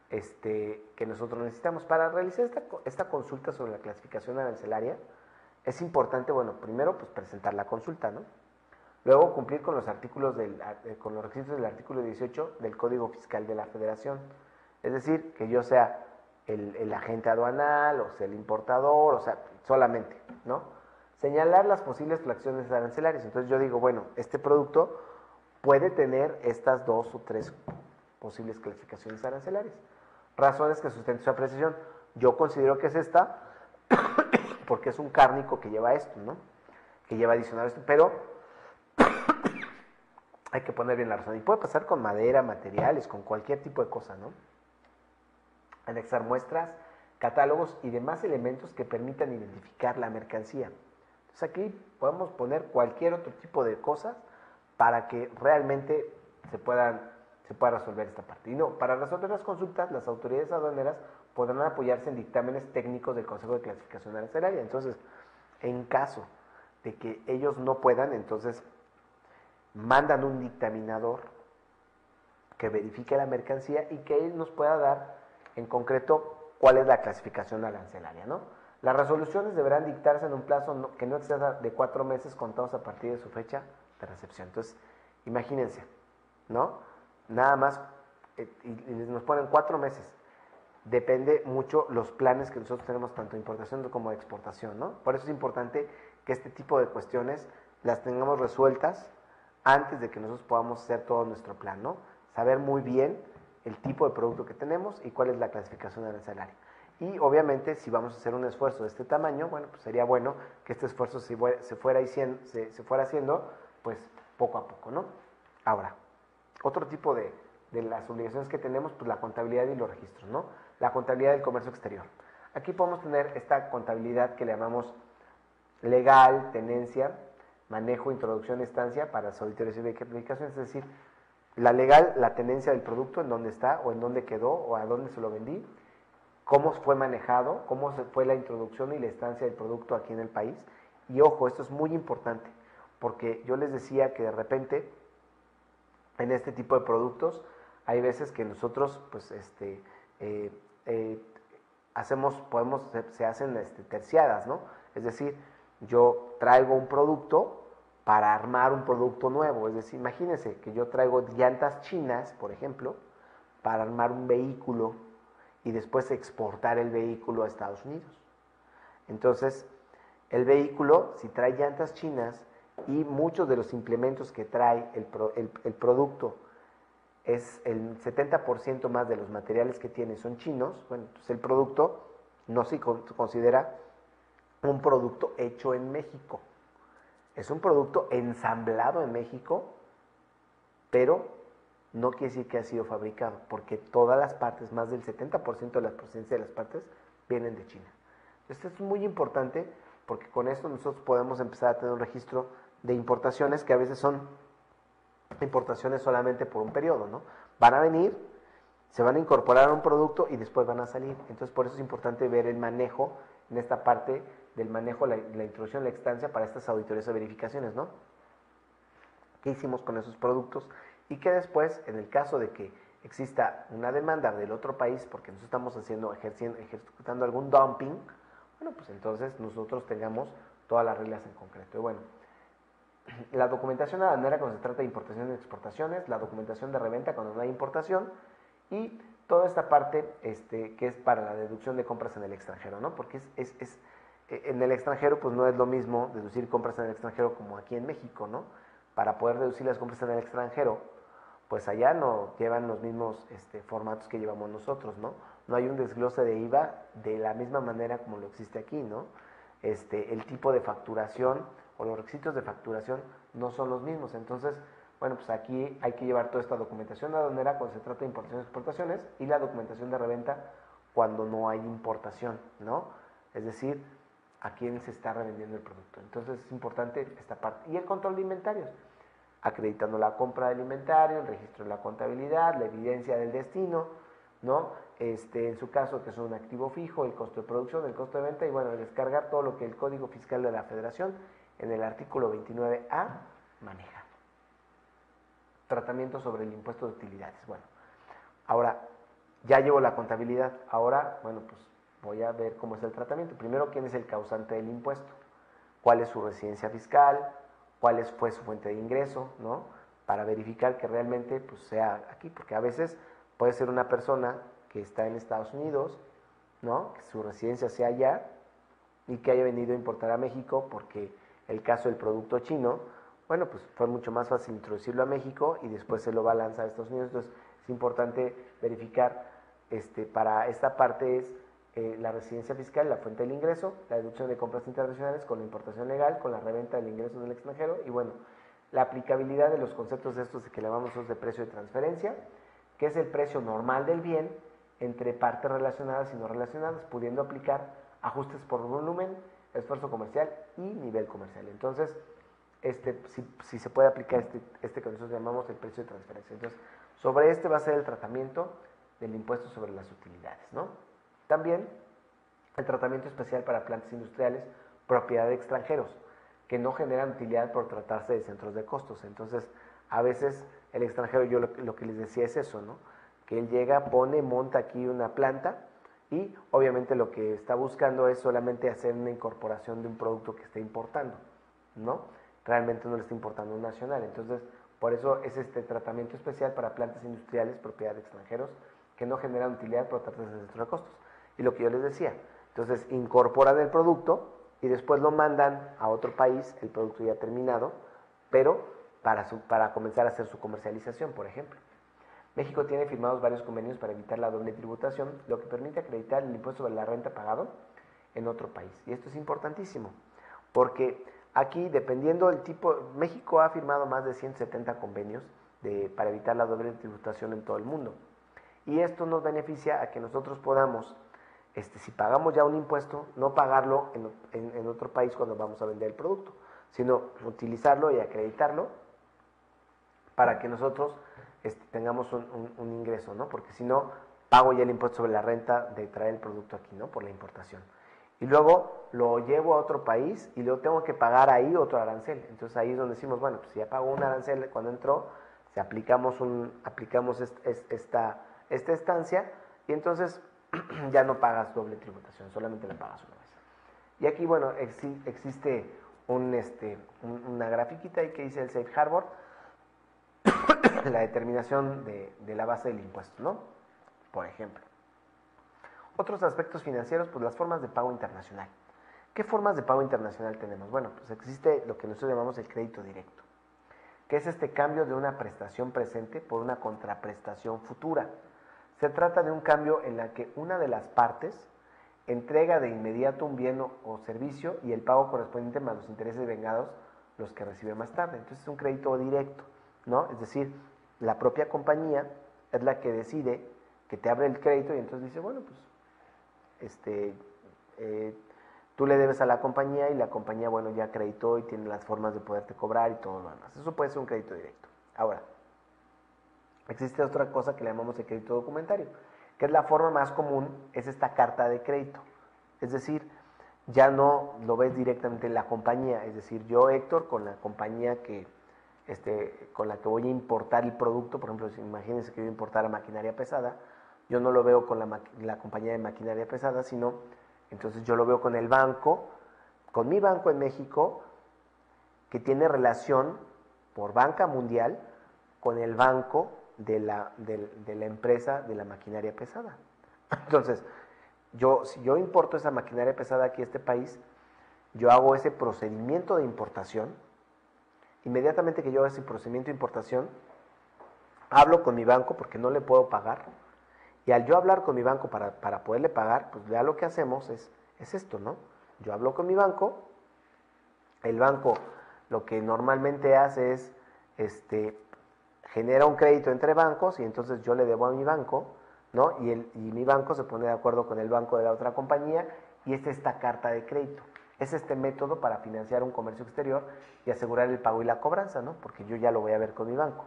que nosotros necesitamos. Para realizar esta consulta sobre la clasificación arancelaria es importante, bueno, primero pues presentar la consulta, ¿no? Luego cumplir con los con los requisitos del artículo 18 del Código Fiscal de la Federación. Es decir, que yo sea el agente aduanal, o sea el importador, o sea, solamente, ¿no? Señalar las posibles fracciones arancelarias. Entonces yo digo, bueno, este producto puede tener estas 2 o 3 posibles clasificaciones arancelarias. Razones que sustenten su apreciación. Yo considero que es esta, porque es un cárnico que lleva esto, ¿no? Que lleva adicional esto, pero hay que poner bien la razón. Y puede pasar con madera, materiales, con cualquier tipo de cosa, ¿no? Anexar muestras, catálogos y demás elementos que permitan identificar la mercancía. Entonces aquí podemos poner cualquier otro tipo de cosas para que realmente se pueda resolver esta parte. Y no, para resolver las consultas, las autoridades aduaneras podrán apoyarse en dictámenes técnicos del Consejo de Clasificación Arancelaria. Entonces, en caso de que ellos no puedan, entonces mandan un dictaminador que verifique la mercancía y que él nos pueda dar en concreto cuál es la clasificación arancelaria, ¿no? Las resoluciones deberán dictarse en un plazo que no exceda de 4 meses contados a partir de su fecha de recepción. Entonces, imagínense, ¿no? Nada más, y nos ponen 4 meses. Depende mucho los planes que nosotros tenemos, tanto de importación como de exportación, ¿no? Por eso es importante que este tipo de cuestiones las tengamos resueltas antes de que nosotros podamos hacer todo nuestro plan, ¿no? Saber muy bien el tipo de producto que tenemos y cuál es la clasificación arancelaria. Y obviamente, si vamos a hacer un esfuerzo de este tamaño, bueno, pues sería bueno que este esfuerzo se fuera haciendo, pues poco a poco, ¿no? Ahora, otro tipo de las obligaciones que tenemos, pues la contabilidad y los registros, ¿no? La contabilidad del comercio exterior. Aquí podemos tener esta contabilidad que le llamamos legal, tenencia, manejo, introducción, estancia para las auditorías y verificaciones, es decir, la legal, la tenencia del producto, en dónde está, o en dónde quedó, o a dónde se lo vendí, cómo fue manejado, cómo fue la introducción y la estancia del producto aquí en el país. Y ojo, esto es muy importante, porque yo les decía que de repente, en este tipo de productos, hay veces que nosotros, pues, se hacen terciadas, ¿no? Es decir, yo traigo un producto para armar un producto nuevo. Es decir, imagínense que yo traigo llantas chinas, por ejemplo, para armar un vehículo y después exportar el vehículo a Estados Unidos. Entonces, el vehículo, si trae llantas chinas y muchos de los implementos que trae el producto, es el 70% más de los materiales que tiene son chinos, bueno, entonces el producto no se considera un producto hecho en México. Es un producto ensamblado en México, pero no quiere decir que ha sido fabricado, porque todas las partes, más del 70% de la procedencia de las partes, vienen de China. Esto es muy importante porque con esto nosotros podemos empezar a tener un registro de importaciones que a veces son importaciones solamente por un periodo, ¿no? Van a venir, se van a incorporar a un producto y después van a salir. Entonces, por eso es importante ver el manejo, en esta parte del manejo, la introducción, la estancia para estas auditorías o verificaciones, ¿no? ¿Qué hicimos con esos productos? Y que después, en el caso de que exista una demanda del otro país, porque nosotros estamos ejecutando algún dumping, bueno, pues entonces nosotros tengamos todas las reglas en concreto. Y bueno, la documentación aduanera cuando se trata de importaciones y exportaciones, la documentación de reventa cuando no hay importación y toda esta parte que es para la deducción de compras en el extranjero, ¿no? Porque en el extranjero pues no es lo mismo deducir compras en el extranjero como aquí en México, ¿no? Para poder deducir las compras en el extranjero, pues allá no llevan los mismos formatos que llevamos nosotros, ¿no? No hay un desglose de IVA de la misma manera como lo existe aquí, ¿no? El tipo de facturación o los requisitos de facturación no son los mismos. Entonces, bueno, pues aquí hay que llevar toda esta documentación aduanera cuando se trata de importaciones y exportaciones y la documentación de reventa cuando no hay importación, ¿no? Es decir, a quién se está revendiendo el producto. Entonces es importante esta parte. Y el control de inventarios, acreditando la compra del inventario, el registro de la contabilidad, la evidencia del destino, ¿no? En su caso, que es un activo fijo, el costo de producción, el costo de venta y bueno, descargar todo lo que el Código Fiscal de la Federación en el artículo 29A maneja. Tratamiento sobre el impuesto de utilidades. Bueno, ahora ya llevo la contabilidad, ahora, bueno, pues voy a ver cómo es el tratamiento. Primero, quién es el causante del impuesto, cuál es su residencia fiscal, cuál fue su fuente de ingreso, ¿no? Para verificar que realmente pues, sea aquí, porque a veces puede ser una persona que está en Estados Unidos, ¿no? Que su residencia sea allá y que haya venido a importar a México porque el caso del producto chino, bueno, pues fue mucho más fácil introducirlo a México y después se lo va a lanzar a Estados Unidos. Entonces es importante verificar, para esta parte es la residencia fiscal, la fuente del ingreso, la deducción de compras internacionales con la importación legal, con la reventa del ingreso del extranjero y bueno, la aplicabilidad de los conceptos de estos que llamamos de precio de transferencia, que es el precio normal del bien entre partes relacionadas y no relacionadas, pudiendo aplicar ajustes por volumen, esfuerzo comercial y nivel comercial. Entonces, si se puede aplicar que nosotros llamamos el precio de transferencia. Entonces, sobre va a ser el tratamiento del impuesto sobre las utilidades, ¿no? También el tratamiento especial para plantas industriales, propiedad de extranjeros, que no generan utilidad por tratarse de centros de costos. Entonces, a veces el extranjero, yo lo que les decía es eso, ¿no? Que él llega, monta aquí una planta y obviamente lo que está buscando es solamente hacer una incorporación de un producto que está importando, ¿no? Realmente no le está importando un nacional. Entonces, por eso es este tratamiento especial para plantas industriales, propiedad de extranjeros, que no generan utilidad por tratarse de centros de costos. Y lo que yo les decía, entonces incorporan el producto y después lo mandan a otro país, el producto ya terminado, pero para comenzar a hacer su comercialización, por ejemplo. México tiene firmados varios convenios para evitar la doble tributación, lo que permite acreditar el impuesto sobre la renta pagado en otro país. Y esto es importantísimo, porque aquí, dependiendo del tipo, México ha firmado más de 170 convenios para evitar la doble tributación en todo el mundo. Y esto nos beneficia a que nosotros podamos, si pagamos ya un impuesto, no pagarlo en otro país cuando vamos a vender el producto, sino utilizarlo y acreditarlo para que nosotros tengamos un ingreso, ¿no? Porque si no, pago ya el impuesto sobre la renta de traer el producto aquí, ¿no? Por la importación. Y luego lo llevo a otro país y luego tengo que pagar ahí otro arancel. Entonces ahí es donde decimos, bueno, pues si ya pago un arancel cuando entró, si aplicamos esta estancia y entonces ya no pagas doble tributación, solamente la pagas una vez. Y aquí, bueno, existe una grafiquita ahí que dice el Safe Harbor, la determinación de la base del impuesto, ¿no? Por ejemplo. Otros aspectos financieros, pues las formas de pago internacional. ¿Qué formas de pago internacional tenemos? Bueno, pues existe lo que nosotros llamamos el crédito directo, que es este cambio de una prestación presente por una contraprestación futura. Se trata de un cambio en la que una de las partes entrega de inmediato un bien o servicio y el pago correspondiente más los intereses vengados los que recibe más tarde. Entonces es un crédito directo, ¿no? Es decir, la propia compañía es la que decide que te abre el crédito y entonces dice, bueno, pues, tú le debes a la compañía y la compañía, bueno, ya acreditó y tiene las formas de poderte cobrar y todo lo demás. Eso puede ser un crédito directo. Ahora, existe otra cosa que le llamamos el crédito documentario, que es la forma más común, es esta carta de crédito. Es decir, ya no lo ves directamente en la compañía, es decir, yo, Héctor, con la compañía con la que voy a importar el producto, por ejemplo, si imagínense que yo importara maquinaria pesada, yo no lo veo con la compañía de maquinaria pesada, sino entonces yo lo veo con el banco, con mi banco en México, que tiene relación por banca mundial con el banco de la empresa de la maquinaria pesada. Entonces, si yo importo esa maquinaria pesada aquí a este país, yo hago ese procedimiento de importación. Inmediatamente que yo hago ese procedimiento de importación, hablo con mi banco porque no le puedo pagar. Y al yo hablar con mi banco para poderle pagar, pues ya lo que hacemos es esto, ¿no? Yo hablo con mi banco, el banco lo que normalmente hace es, genera un crédito entre bancos y entonces yo le debo a mi banco, ¿no? Y mi banco se pone de acuerdo con el banco de la otra compañía y es esta carta de crédito. Es este método para financiar un comercio exterior y asegurar el pago y la cobranza, ¿no? Porque yo ya lo voy a ver con mi banco.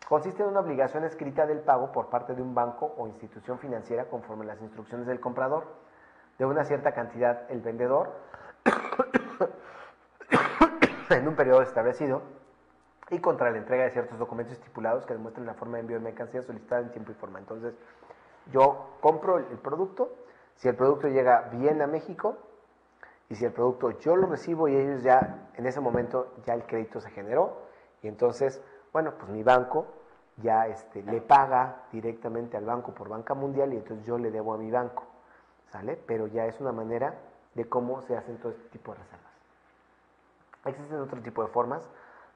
Consiste en una obligación escrita del pago por parte de un banco o institución financiera conforme a las instrucciones del comprador, de una cierta cantidad el vendedor, en un periodo establecido, y contra la entrega de ciertos documentos estipulados que demuestren la forma de envío de mercancía solicitada en tiempo y forma. Entonces, yo compro el producto, si el producto llega bien a México, y si el producto yo lo recibo y ellos ya, en ese momento, ya el crédito se generó, y entonces, bueno, pues mi banco ya le paga directamente al banco por banca mundial y entonces yo le debo a mi banco, ¿sale? Pero ya es una manera de cómo se hacen todo este tipo de reservas. Existen otro tipo de formas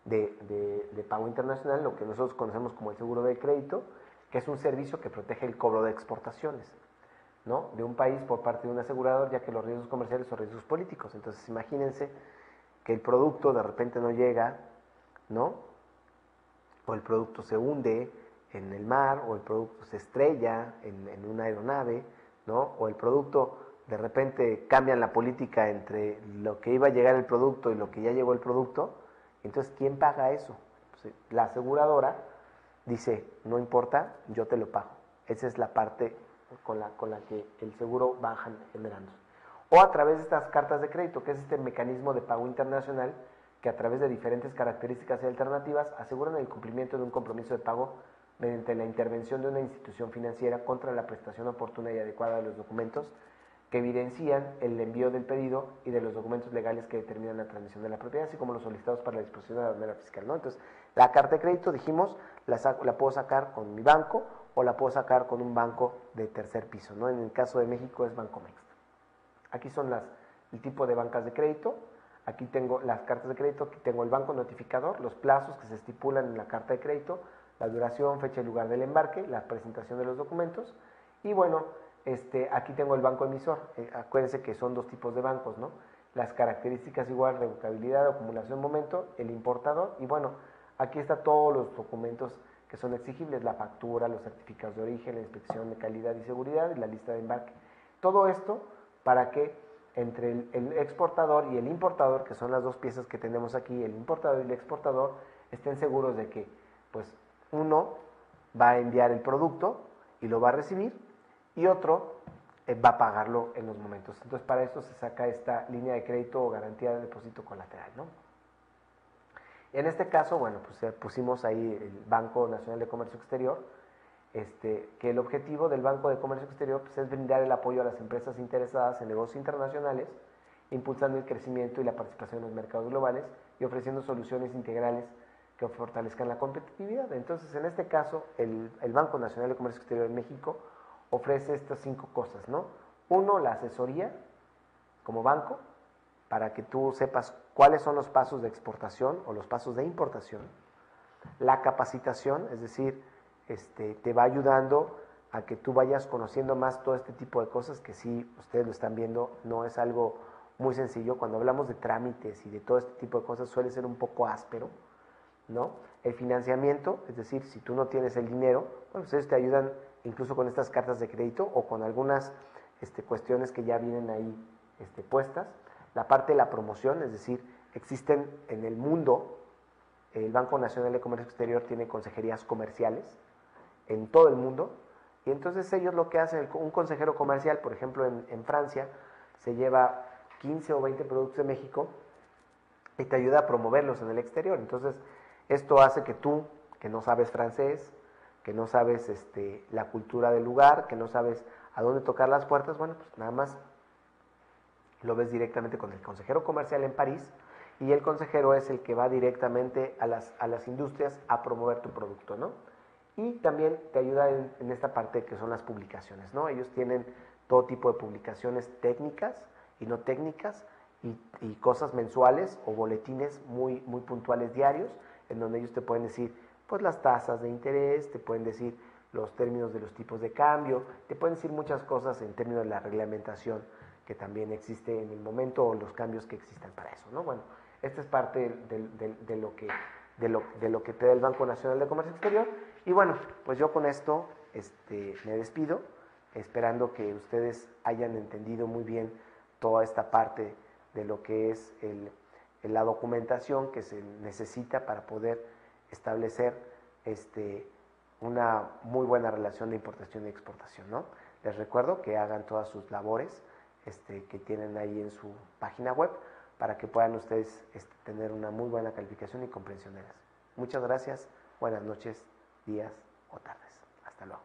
de pago internacional, lo que nosotros conocemos como el seguro de crédito, que es un servicio que protege el cobro de exportaciones, ¿no? De un país por parte de un asegurador, ya que los riesgos comerciales son riesgos políticos. Entonces, imagínense que el producto de repente no llega, ¿no? O el producto se hunde en el mar, o el producto se estrella en una aeronave, ¿no? O el producto, de repente cambian la política entre lo que iba a llegar el producto y lo que ya llegó el producto. Entonces, ¿quién paga eso? Pues, la aseguradora dice, no importa, yo te lo pago. Esa es la parte con la que el seguro va generando. O a través de estas cartas de crédito, que es este mecanismo de pago internacional que a través de diferentes características y alternativas aseguran el cumplimiento de un compromiso de pago mediante la intervención de una institución financiera contra la prestación oportuna y adecuada de los documentos que evidencian el envío del pedido y de los documentos legales que determinan la transmisión de la propiedad, así como los solicitados para la disposición de la manera fiscal, ¿no? Entonces, la carta de crédito, dijimos, la puedo sacar con mi banco o la puedo sacar con un banco de tercer piso, ¿no? En el caso de México es Bancomext. Aquí son el tipo de bancas de crédito. Aquí tengo las cartas de crédito, aquí tengo el banco notificador, los plazos que se estipulan en la carta de crédito, la duración, fecha y lugar del embarque, la presentación de los documentos y bueno, aquí tengo el banco emisor. Acuérdense que son dos tipos de bancos, ¿no? Las características igual, revocabilidad, acumulación, momento, el importador y bueno, aquí están todos los documentos que son exigibles, la factura, los certificados de origen, la inspección de calidad y seguridad y la lista de embarque. Todo esto para que entre el exportador y el importador, que son las dos piezas que tenemos aquí, el importador y el exportador, estén seguros de que pues uno va a enviar el producto y lo va a recibir y otro va a pagarlo en los momentos. Entonces para eso se saca esta línea de crédito o garantía de depósito colateral, ¿no? En este caso, bueno, pues pusimos ahí el Banco Nacional de Comercio Exterior, que el objetivo del Banco de Comercio Exterior pues, es brindar el apoyo a las empresas interesadas en negocios internacionales, impulsando el crecimiento y la participación en los mercados globales y ofreciendo soluciones integrales que fortalezcan la competitividad. Entonces, en este caso, el Banco Nacional de Comercio Exterior de México ofrece estas 5 cosas, ¿no? Uno, la asesoría como banco, para que tú sepas cuáles son los pasos de exportación o los pasos de importación. La capacitación, es decir, te va ayudando a que tú vayas conociendo más todo este tipo de cosas que sí, ustedes lo están viendo, no es algo muy sencillo. Cuando hablamos de trámites y de todo este tipo de cosas suele ser un poco áspero, ¿no? El financiamiento, es decir, si tú no tienes el dinero, bueno, pues ellos te ayudan incluso con estas cartas de crédito o con algunas cuestiones que ya vienen ahí puestas. La parte de la promoción, es decir, existen en el mundo, el Banco Nacional de Comercio Exterior tiene consejerías comerciales en todo el mundo, y entonces ellos lo que hacen, un consejero comercial, por ejemplo, en Francia, se lleva 15 o 20 productos de México y te ayuda a promoverlos en el exterior. Entonces, esto hace que tú, que no sabes francés, que no sabes la cultura del lugar, que no sabes a dónde tocar las puertas, bueno, pues nada más lo ves directamente con el consejero comercial en París, y el consejero es el que va directamente a las industrias a promover tu producto, ¿no? Y también te ayuda en esta parte que son las publicaciones, ¿no? Ellos tienen todo tipo de publicaciones técnicas y no técnicas, y cosas mensuales o boletines muy, muy puntuales diarios, en donde ellos te pueden decir, pues las tasas de interés, te pueden decir los términos de los tipos de cambio, te pueden decir muchas cosas en términos de la reglamentación que también existe en el momento, o los cambios que existan para eso, ¿no? Bueno, esta es parte de lo que te da el Banco Nacional de Comercio Exterior. Y bueno, pues yo con esto me despido, esperando que ustedes hayan entendido muy bien toda esta parte de lo que es la documentación que se necesita para poder establecer una muy buena relación de importación y exportación, ¿no? Les recuerdo que hagan todas sus labores que tienen ahí en su página web, para que puedan ustedes tener una muy buena calificación y comprensión de las. Muchas gracias, buenas noches, días o tardes. Hasta luego.